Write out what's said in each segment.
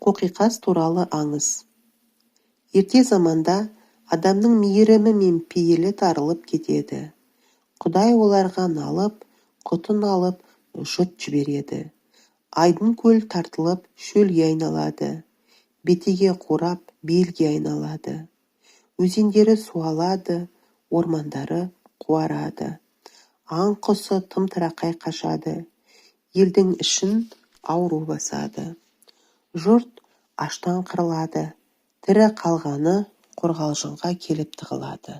Қоқиқаз туралы аңыз. Ерте заманда адамның мейірімі мен пейілі тарылып кетеді. Құдай оларға налып, құтын алып, жұт жібереді. Айдын көл тартылып, шөлге айналады. Бетеге қурап, белге айналады. Өзендері суалады, ормандары қуарады. Аң құсы тым-тырақай қашады. Елдің ішін ауру басады. Жұрт аштан қырылады, тірі қалғаны қорғалжынға келіп тығылады.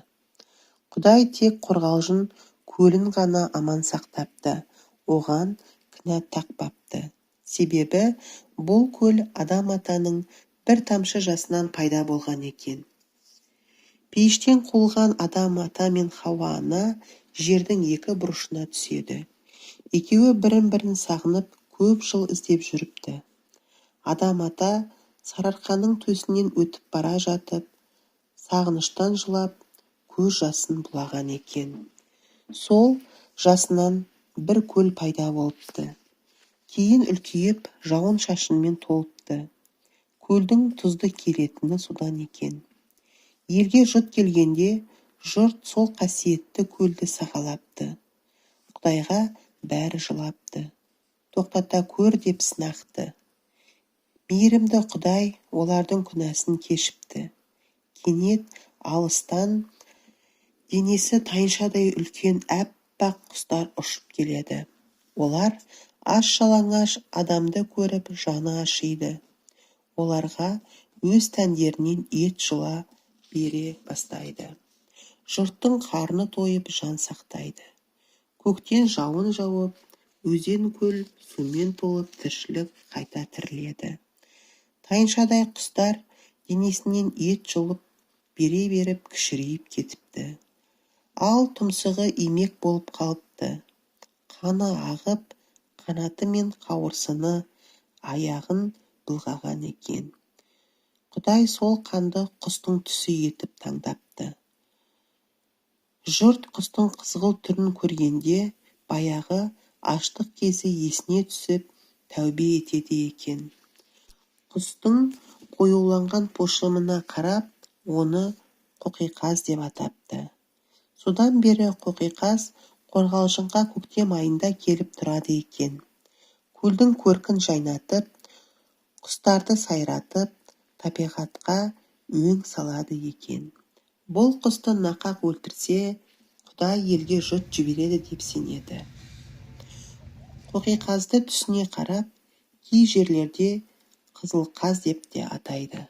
Құдай тек қорғалжын көлін ғана аман сақтапты, оған кінә тақпапты. Себебі бұл көл адам атаның бір тамшы жасынан пайда болған екен. Пейіштен қуылған адам ата мен Хауа ана жердің екі бұрышына түседі. Екеуі бірін-бірін сағынып көп жыл іздеп жүріпті. Адам ата сарыарқаның төсінен өтіп бара жатып, сағыныштан жылап, көз жасын бұлаған екен. Сол жасынан бір көл пайда болыпты. Кейін үлкейіп, жауын шашынмен толыпты. Көлдің тұзды келетіні содан екен. Елге жұт келгенде, жұрт сол қасиетті көлді сағалапты. Құдайға бәрі жылапты. Тоқтата көр деп сынақты. Мейірімді Құдай олардың күнәсін кешіпті. Кенет алыстан денесі тайыншадай үлкен әппақ құстар ұшып келеді. Олар аш-жалаңаш адамды көріп жаны ашиды. Оларға өз тәндерінен ет жұла бере бастайды. Жұрттың қарны тойып жан сақтайды. Көктен жауын жауып, өзен көл сумен толып тіршілік қайта тіріледі. Тайыншадай құстар денесінен ет жұлып бере беріп кішірейіп кетіпті. Ал тұмсығы имек болып қалыпты. Қаны ағып, қанаты мен қауырсыны, аяғын былғаған екен. Құдай сол қанды құстың түсі етіп таңдапты. Жұрт құстың қызғылт түрін көргенде, баяғы аштық кезі есіне түсіп, тәубе етеді екен. Құстың қоюланған пошымына қарап, оны қоқиқаз деп атапты. Содан бері қоқиқаз қорғалжынға көктем айында келіп тұрады екен. Көлдің көркін жайнатып, құстарды сайратып, табиғатқа өң салады екен. Бұл құсты нақақ өлтірсе, Құдай елге жұт жібереді деп сенеді. Қоқиқазды түсіне қарап, кей жерлерде Қызыл қаз деп те атайды.